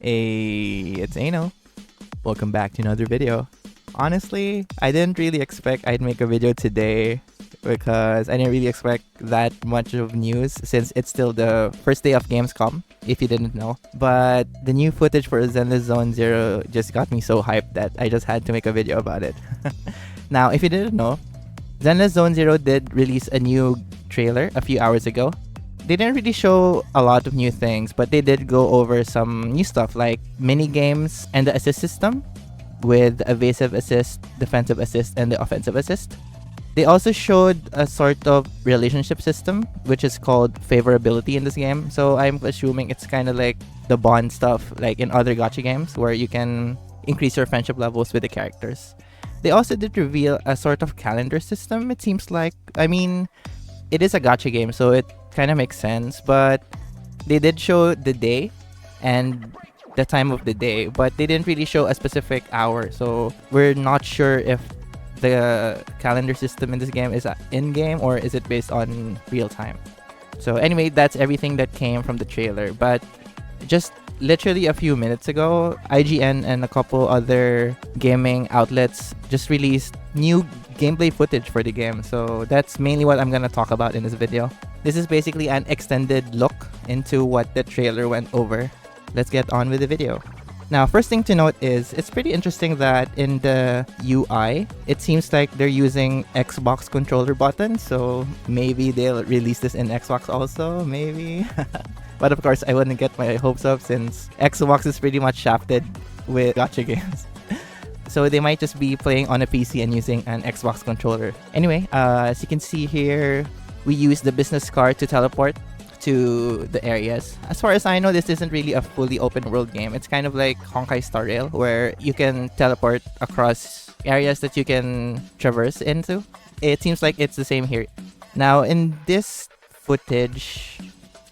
Hey, it's Ano. Welcome back to another video. Honestly, I didn't really expect I'd make a video today because I didn't really expect that much of news since it's still the first day of Gamescom, if you didn't know. But the new footage for Zenless Zone Zero just got me so hyped that I just had to make a video about it. Now, if you didn't know, Zenless Zone Zero did release a new trailer a few hours ago. They didn't really show a lot of new things, but they did go over some new stuff like mini games and the assist system with the evasive assist, defensive assist, and the offensive assist. They also showed a sort of relationship system, which is called favorability in this game. So I'm assuming it's kind of like the bond stuff like in other gacha games where you can increase your friendship levels with the characters. They also did reveal a sort of calendar system, it seems like. I mean, it is a gacha game, so it kind of makes sense, but they did show the day and the time of the day, but they didn't really show a specific hour, so we're not sure if the calendar system in this game is in-game or is it based on real time. So anyway, that's everything that came from the trailer, but just literally a few minutes ago, IGN and a couple other gaming outlets just released new gameplay footage for the game, so that's mainly what I'm gonna talk about in this video. This is basically an extended look into what the trailer went over. Let's get on with the video. Now, first thing to note is it's pretty interesting that in the UI, it seems like they're using Xbox controller buttons, so maybe they'll release this in Xbox also, maybe. But of course, I wouldn't get my hopes up since Xbox is pretty much shafted with gacha games. So they might just be playing on a PC and using an Xbox controller. Anyway, as you can see here, we use the business card to teleport to the areas. As far as I know, this isn't really a fully open world game. It's kind of like Honkai Star Rail, where you can teleport across areas that you can traverse into. It seems like it's the same here. Now, in this footage,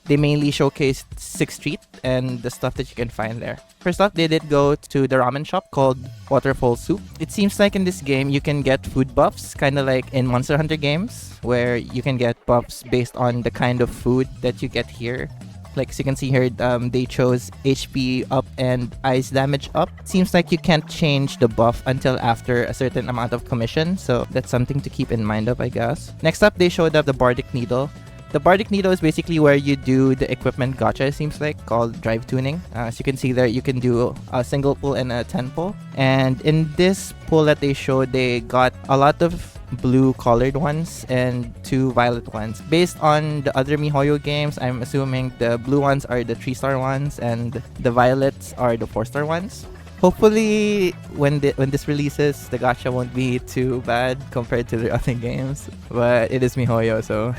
they mainly showcased 6th Street and the stuff that you can find there. First off, they did go to the ramen shop called Waterfall Soup. It seems like in this game, you can get food buffs, kind of like in Monster Hunter games, where you can get buffs based on the kind of food that you get here. Like, as you can see here, they chose HP up and ice damage up. Seems like you can't change the buff until after a certain amount of commission, so that's something to keep in mind of, I guess. Next up, they showed up the Bardic Needle. The Bardic Needle is basically where you do the equipment gacha, it seems like, called drive tuning. As you can see there, you can do a single pull and a 10 pull. And in this pull that they showed, they got a lot of blue colored ones and 2 violet ones. Based on the other MiHoYo games, I'm assuming the blue ones are the 3-star ones and the violets are the 4-star ones. Hopefully, when this releases, the gacha won't be too bad compared to the other games. But it is MiHoYo, so...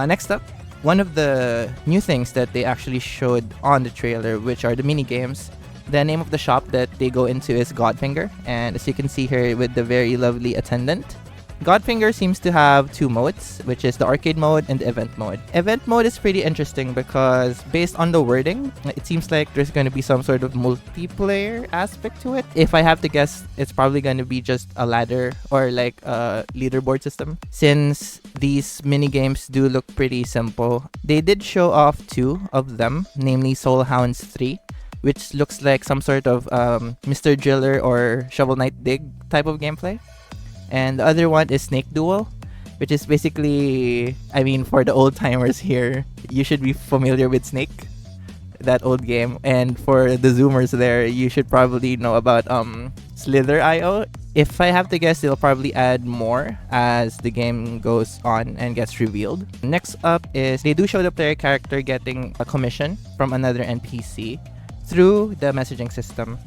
Next up, one of the new things that they actually showed on the trailer, which are the mini games. The name of the shop that they go into is Godfinger, and as you can see here with the very lovely attendant, Godfinger seems to have 2 modes, which is the arcade mode and the event mode. Event mode is pretty interesting because based on the wording, it seems like there's going to be some sort of multiplayer aspect to it. If I have to guess, it's probably going to be just a ladder or like a leaderboard system. Since these mini games do look pretty simple, they did show off 2 of them, namely Soul Hounds 3, which looks like some sort of Mr. Driller or Shovel Knight Dig type of gameplay. And the other one is Snake Duel, which is basically, I mean, for the old timers here, you should be familiar with Snake, that old game. And for the Zoomers there, you should probably know about Slither.io. If I have to guess, they'll probably add more as the game goes on and gets revealed. Next up is they do show the player character getting a commission from another NPC through the messaging system.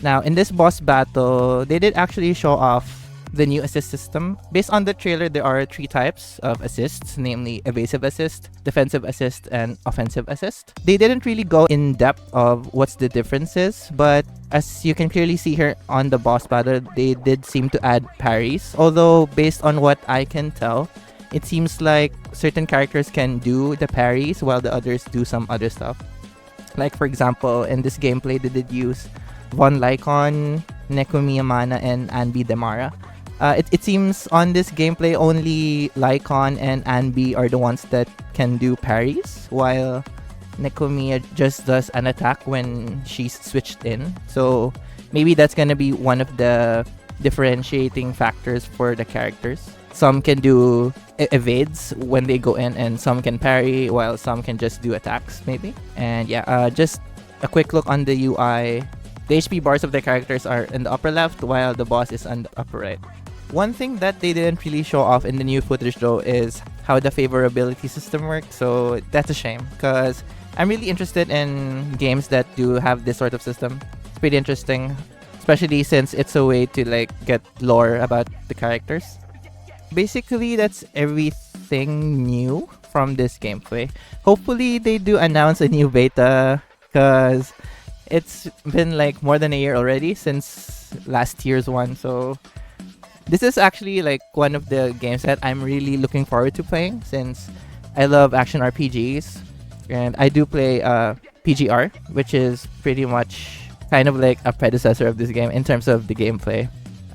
Now, in this boss battle, they did actually show off the new assist system. Based on the trailer, there are 3 types of assists, namely evasive assist, defensive assist, and offensive assist. They didn't really go in depth of what's the differences, but as you can clearly see here on the boss battle, they did seem to add parries. Although, based on what I can tell, it seems like certain characters can do the parries while the others do some other stuff. Like, for example, in this gameplay, they did use Von Lycon, Nekumi Yamana, and Anbi Demara. It seems on this gameplay only Lycon and Anbi are the ones that can do parries, while Nekomiya just does an attack when she's switched in. So maybe that's gonna be one of the differentiating factors for the characters. Some can do evades when they go in, and some can parry, while some can just do attacks maybe. And yeah, just a quick look on the UI. The HP bars of the characters are in the upper left, while the boss is on the upper right. One thing that they didn't really show off in the new footage though is how the favorability system works. So that's a shame, because I'm really interested in games that do have this sort of system. It's pretty interesting, especially since it's a way to like get lore about the characters. Basically, that's everything new from this gameplay. Hopefully they do announce a new beta, because it's been like more than a year already since last year's one. So this is actually like one of the games that I'm really looking forward to playing, since I love action RPGs, and I do play PGR, which is pretty much kind of like a predecessor of this game in terms of the gameplay.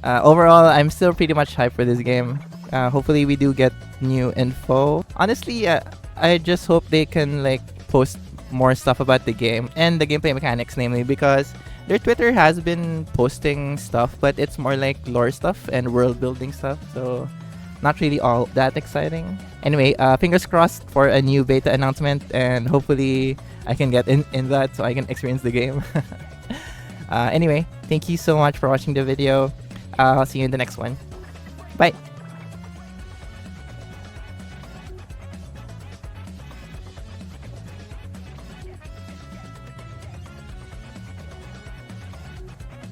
Overall, I'm still pretty much hyped for this game. Hopefully we do get new info. Honestly, I just hope they can like post more stuff about the game and the gameplay mechanics, namely, because their Twitter has been posting stuff, but it's more like lore stuff and world building stuff, so not really all that exciting. Anyway, fingers crossed for a new beta announcement, and hopefully I can get in that so I can experience the game. Anyway, thank you so much for watching the video. I'll see you in the next one. Bye!